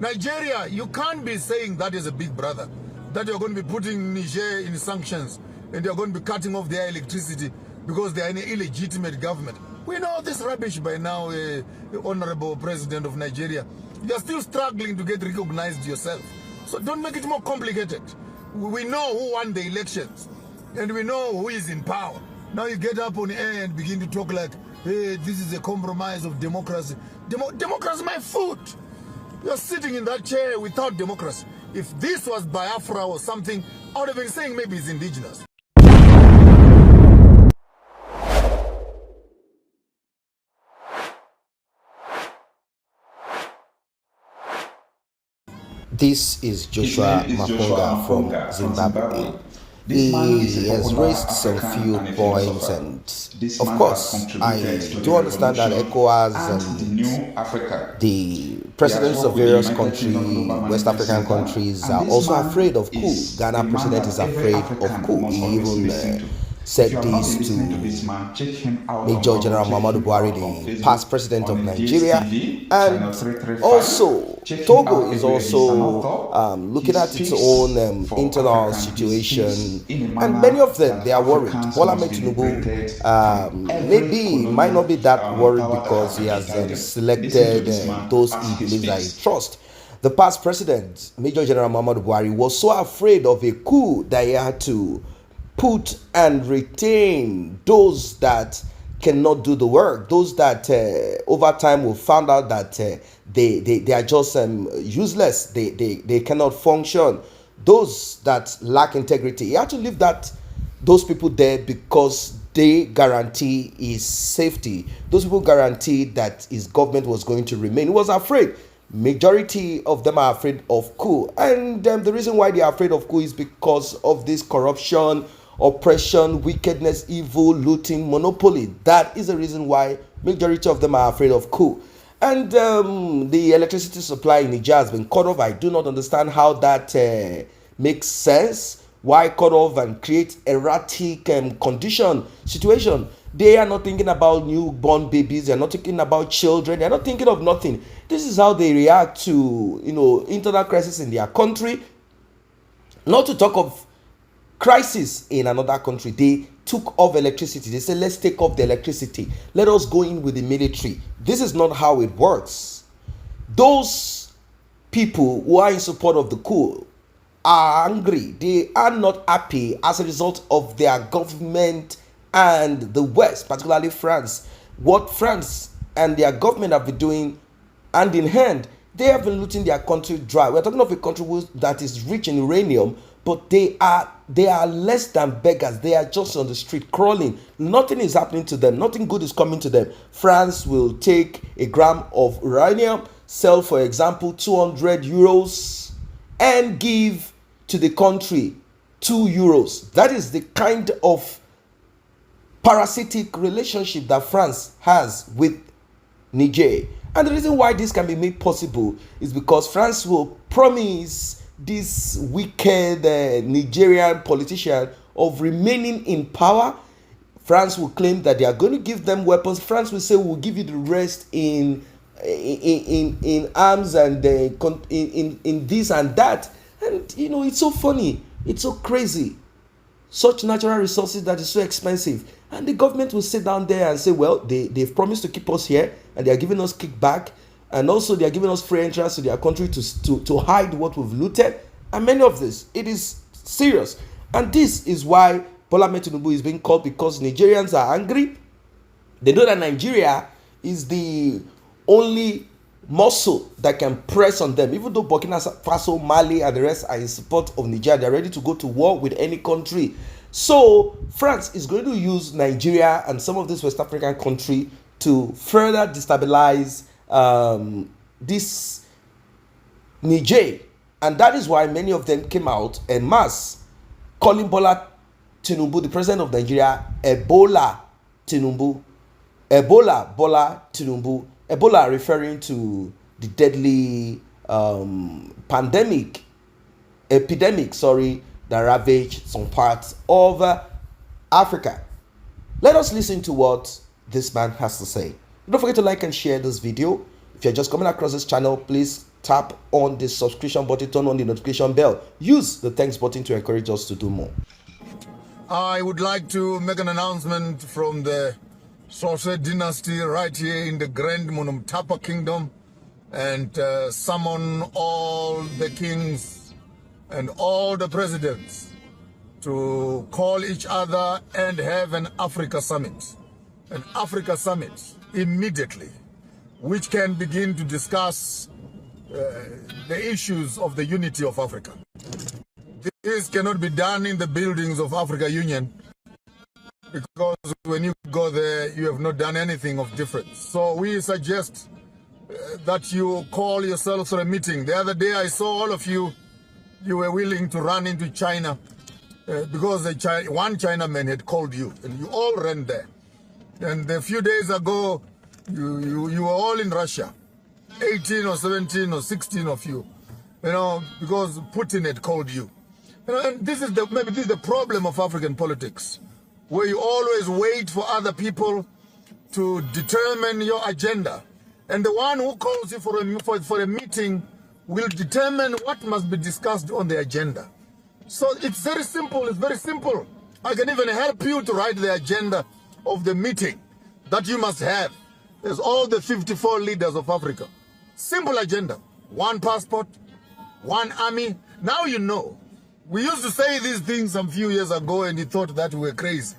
Nigeria, you can't be saying that is a big brother, that you're going to be putting Niger in sanctions and you're going to be cutting off their electricity because they are an illegitimate government. We know this rubbish by now, Honorable President of Nigeria. You're still struggling to get recognized yourself. So don't make it more complicated. We know who won the elections and we know who is in power. Now you get up on air and begin to talk like, hey, this is a compromise of democracy. Democracy, my foot. You're sitting in that chair without democracy. If this was Biafra or something, I would have been saying maybe it's indigenous. This is Joshua Maponga from Zimbabwe. He has raised some few points, and of course, I do understand that ECOWAS and the presidents of various countries, West African countries, are also afraid of coup. Ghana president is afraid of coup. He even said this to Major General Muhammadu Buhari, the past president of Nigeria, and also Togo is also looking at its own internal situation, and many of them, they are worried. Bola Tinubu might not be that worried because he has selected those he believes are in trust. The past president, Major General Muhammadu Buhari, was so afraid of a coup that he had to put and retain those that cannot do the work, those that over time will find out that they are just useless, they cannot function, those that lack integrity. He had to leave those people there because they guarantee his safety. Those people guaranteed that his government was going to remain. He was afraid. Majority of them are afraid of coup, and the reason why they are afraid of coup is because of this corruption, oppression, wickedness, evil, looting, monopoly. That is the reason why majority of them are afraid of coup. And the electricity supply in Niger has been cut off. I do not understand how that makes sense. Why cut off and create erratic situation? They are not thinking about newborn babies. They are not thinking about children. They are not thinking of nothing. This is how they react to internal crisis in their country. Not to talk of crisis in another country. They took off electricity. They said, let's take off the electricity. Let us go in with the military. This is not how it works. Those people who are in support of the coup are angry. They are not happy as a result of their government and the West, particularly France. What France and their government have been doing hand in hand, they have been looting their country dry. We're talking of a country that is rich in uranium, but they are less than beggars. They are just on the street crawling. Nothing is happening to them. Nothing good is coming to them. France will take a gram of uranium, sell, for example, 200 euros, and give to the country 2 euros. That is the kind of parasitic relationship that France has with Niger. And the reason why this can be made possible is because France will promise this wicked Nigerian politician of remaining in power. France will claim that they are going to give them weapons. France will say, we'll give you the rest in arms and in this and that. And it's so funny, it's so crazy. Such natural resources that is so expensive, and the government will sit down there and say, well, they've promised to keep us here, and they are giving us kickback, and also they are giving us free entrance to their country to hide what we've looted. And many of this, it is serious. And this is why Bola Tinubu is being called, because Nigerians are angry. They know that Nigeria is the only muscle that can press on them. Even though Burkina Faso, Mali, and the rest are in support of Nigeria, they're ready to go to war with any country. So France is going to use Nigeria and some of this West African country to further destabilize this Niger. And that is why many of them came out en masse calling Bola Tinubu, the president of Nigeria, Ebola Tinubu. Ebola Bola Tinubu. Ebola referring to the deadly epidemic, that ravaged some parts of Africa. Let us listen to what this man has to say. Don't forget to like and share this video. If you're just coming across this channel, please tap on the subscription button, turn on the notification bell. Use the thanks button to encourage us to do more. I would like to make an announcement from the Sose dynasty right here in the Grand Monumtapa Kingdom, and summon all the kings and all the presidents to call each other and have an Africa summit immediately, which can begin to discuss the issues of the unity of Africa. This cannot be done in the buildings of Africa Union, because when you go there, you have not done anything of difference. So we suggest that you call yourselves for a meeting. The other day I saw all of you were willing to run into China because one Chinaman had called you, and you all ran there. And a few days ago, you were all in Russia, 18 or 17 or 16 of you, because Putin had called you. And maybe this is the problem of African politics, where you always wait for other people to determine your agenda. And the one who calls you for a meeting will determine what must be discussed on the agenda. So it's very simple. It's very simple. I can even help you to write the agenda of the meeting that you must have. There's all the 54 leaders of Africa. Simple agenda. One passport, one army. Now you know. We used to say these things some few years ago, and you thought that we were crazy.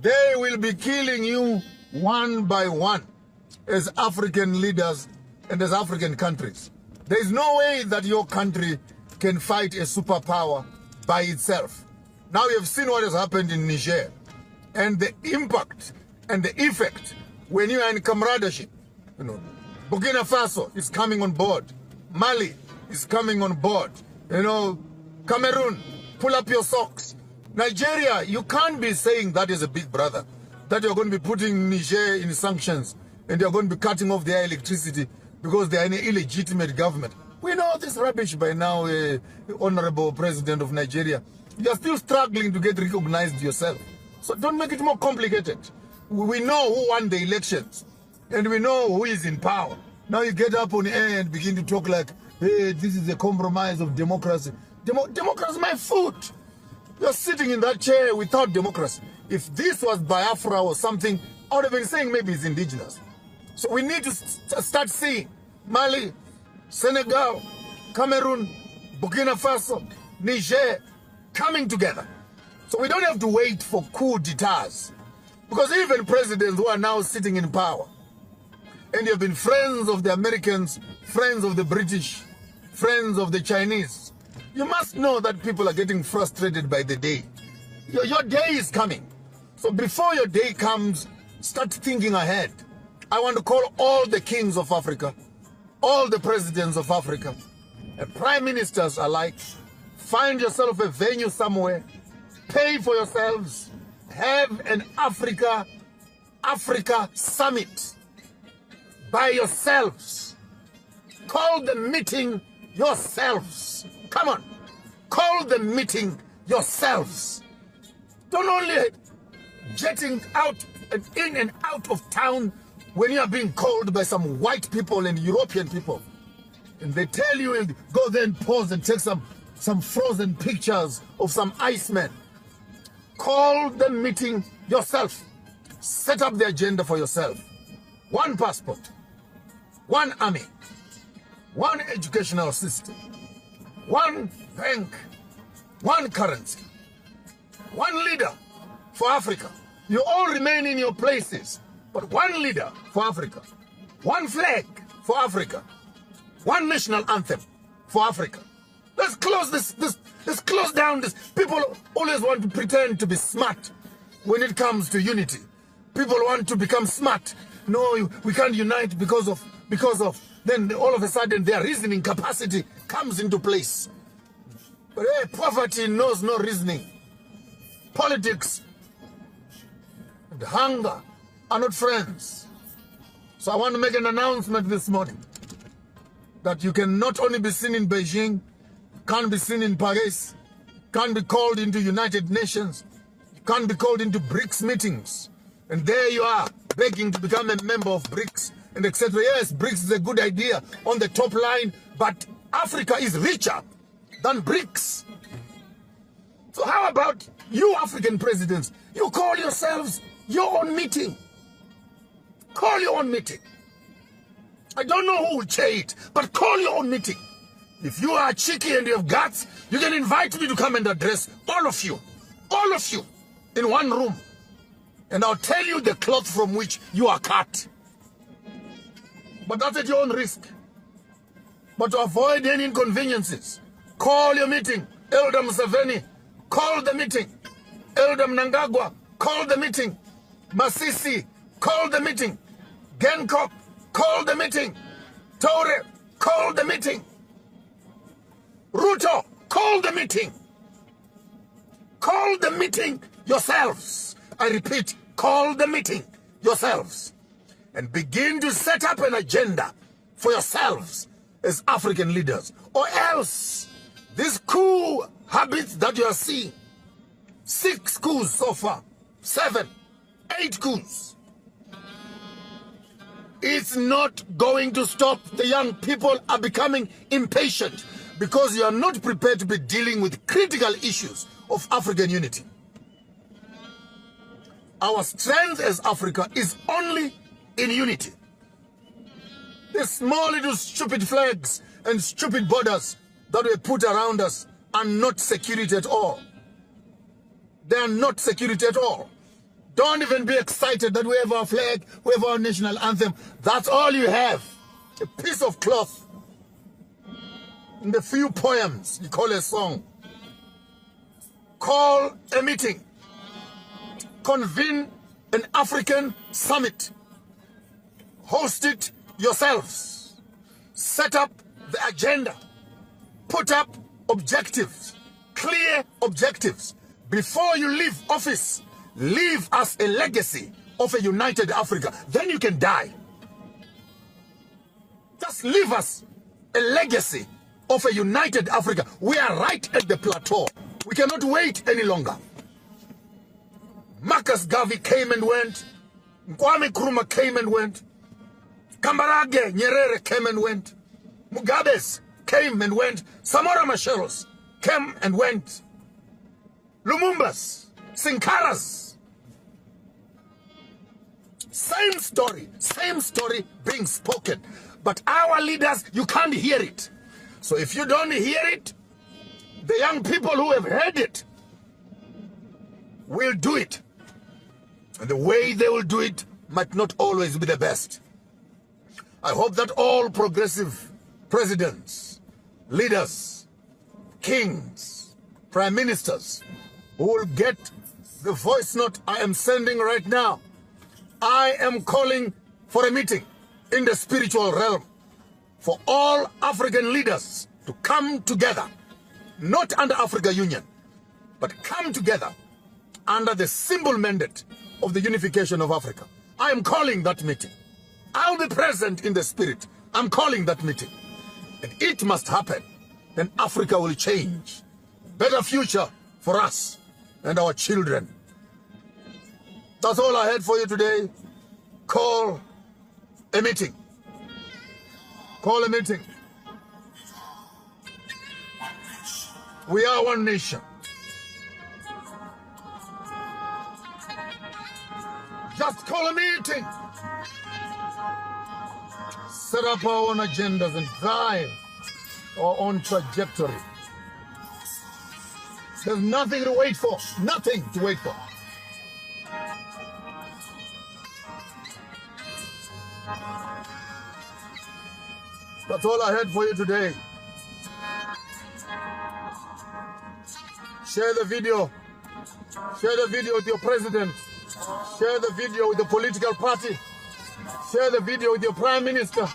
They will be killing you one by one as African leaders and as African countries. There is no way that your country can fight a superpower by itself. Now you have seen what has happened in Niger, and the impact and the effect when you are in camaraderie. Burkina Faso is coming on board. Mali is coming on board. Cameroon, pull up your socks. Nigeria, you can't be saying that is a big brother, that you're going to be putting Niger in sanctions and you're going to be cutting off their electricity because they are an illegitimate government. We know this rubbish by now, Honorable President of Nigeria. You're still struggling to get recognized yourself. So don't make it more complicated. We know who won the elections and we know who is in power. Now you get up on air and begin to talk like, hey, this is a compromise of democracy. Democracy is my foot. You're sitting in that chair without democracy. If this was Biafra or something, I would have been saying maybe it's indigenous. So we need to start seeing Mali, Senegal, Cameroon, Burkina Faso, Niger coming together. So we don't have to wait for coup d'etats. Because even presidents who are now sitting in power, and you've been friends of the Americans, friends of the British, friends of the Chinese, you must know that people are getting frustrated by the day. Your day is coming. So before your day comes, start thinking ahead. I want to call all the kings of Africa, all the presidents of Africa, and prime ministers alike. Find yourself a venue somewhere, pay for yourselves, have an Africa summit by yourselves. Call the meeting yourselves. Come on, call the meeting yourselves. Don't only jetting out and in and out of town when you are being called by some white people and European people. And they tell you, go there and pause and take some frozen pictures of some iceman. Call the meeting yourself. Set up the agenda for yourself. One passport, one army, one educational system, one bank, one currency, one leader for Africa. You all remain in your places, but one leader for Africa, one flag for Africa, one national anthem for Africa. Let's close let's close down this. People always want to pretend to be smart when it comes to unity. People want to become smart. No, we can't unite because of, then all of a sudden their reasoning capacity comes into place. But hey, poverty knows no reasoning. Politics and hunger are not friends. So I want to make an announcement this morning that you can not only be seen in Beijing, can't be seen in Paris, can't be called into United Nations, you can't be called into BRICS meetings. And there you are, begging to become a member of BRICS and etc. Yes, BRICS is a good idea. On the top line, But Africa is richer than BRICS. So how about you African presidents? You call yourselves your own meeting. Call your own meeting. I don't know who will chair it, but call your own meeting. If you are cheeky and you have guts, you can invite me to come and address all of you in one room. And I'll tell you the cloth from which you are cut. But that's at your own risk. But to avoid any inconveniences, call your meeting. Elder Museveni, call the meeting. Elder Mnangagwa, call the meeting. Masisi, call the meeting. Gencock, call the meeting. Tore, call the meeting. Ruto, call the meeting. Call the meeting yourselves. I repeat, call the meeting yourselves. And begin to set up an agenda for yourselves as African leaders. Or else, this coup habits that you are seeing, 6 coups so far, 7, 8 coups, it's not going to stop. The young people are becoming impatient because you are not prepared to be dealing with critical issues of African unity. Our strength as Africa is only in unity. The small little stupid flags and stupid borders that we put around us are not security at all. They are not security at all. Don't even be excited that we have our flag, we have our national anthem. That's all you have. A piece of cloth. And the few poems you call a song. Call a meeting. Convene an African summit. Host it yourselves. Set up the agenda. Put up objectives. Clear objectives. Before you leave office, leave us a legacy of a united Africa. Then you can die. Just leave us a legacy of a united Africa. We are right at the plateau. We cannot wait any longer. Marcus Garvey came and went. Kwame Nkrumah came and went. Kambarage Nyerere came and went. Mugabe's came and went. Samora Macharo's came and went. Lumumba's, Sankara's. Same story being spoken. But our leaders, you can't hear it. So if you don't hear it, the young people who have heard it will do it. And the way they will do it might not always be the best. I hope that all progressive presidents, leaders, kings, prime ministers who will get the voice note I am sending right now. I am calling for a meeting in the spiritual realm for all African leaders to come together, not under Africa Union, but come together under the simple mandate of the unification of Africa. I am calling that meeting. I'll be present in the spirit. I'm calling that meeting. And it must happen. Then Africa will change. Better future for us and our children. That's all I had for you today. Call a meeting. Call a meeting. We are one nation. Just call a meeting. Set up our own agendas and drive our own trajectory. There's nothing to wait for. Nothing to wait for. That's all I had for you today. Share the video. Share the video with your president. Share the video with the political party. Share the video with your prime minister,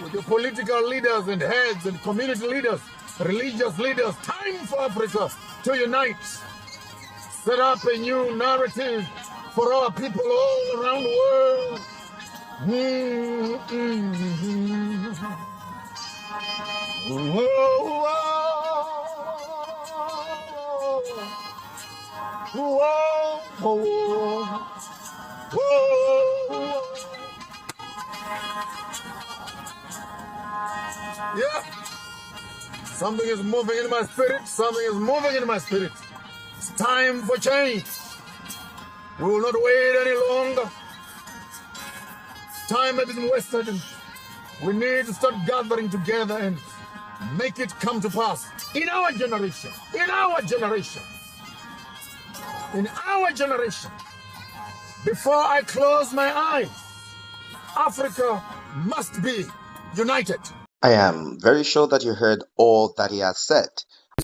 with your political leaders and heads and community leaders, religious leaders. Time for Africa to unite. Set up a new narrative for our people all around the world. Yeah. Something is moving in my spirit. Something is moving in my spirit. It's time for change. We will not wait any longer. Time has been wasted. We need to start gathering together and make it come to pass in our generation. In our generation. In our generation. Before I close my eyes, Africa must be united. I am very sure that you heard all that he has said.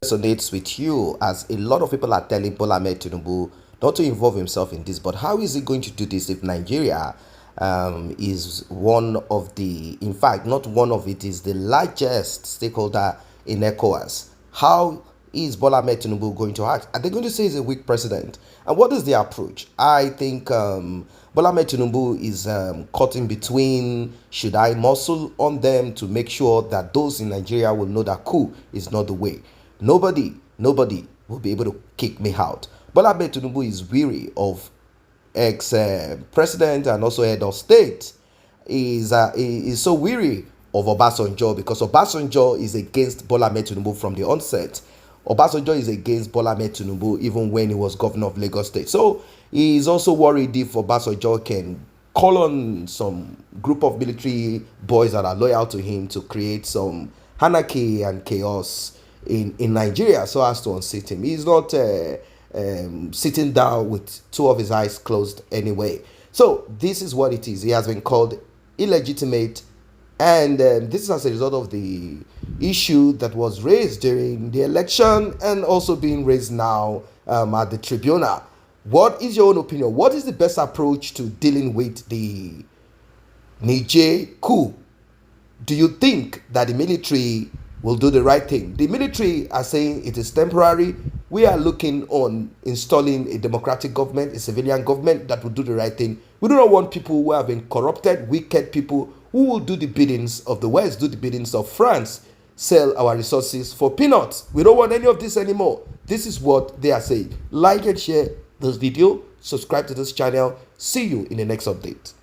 Resonates with you, as a lot of people are telling Bola Ahmed Tinubu not to involve himself in this. But how is he going to do this if Nigeria is one of the, in fact, not one of it, is the largest stakeholder in ECOWAS? How is Bola Ahmed Tinubu going to act? Are they going to say he's a weak president? And what is the approach? I think Bola Ahmed Tinubu is caught in between. Should I muscle on them to make sure that those in Nigeria will know that coup is not the way? Nobody will be able to kick me out. Bola Ahmed Tinubu is weary of ex-president and also head of state. Is so weary of Obasanjo, because Obasanjo is against Bola Ahmed Tinubu from the onset. Obasanjo is against Bola Ahmed Tinubu even when he was governor of Lagos State. So he is also worried if Obasanjo can call on some group of military boys that are loyal to him to create some anarchy and chaos in Nigeria so as to unseat him. He's not sitting down with two of his eyes closed anyway. So this is what it is. He has been called illegitimate, and this is as a result of the issue that was raised during the election and also being raised now at the tribunal. What is your own opinion? What is the best approach to dealing with the Niger coup? Do you think that the military will do the right thing? The military are saying it is temporary. We are looking on installing a democratic government, a civilian government that will do the right thing. We do not want people who have been corrupted, wicked people who will do the biddings of the West, do the biddings of France, sell our resources for peanuts. We don't want any of this anymore. This is what they are saying. Like and share this video, subscribe to this channel. See you in the next update.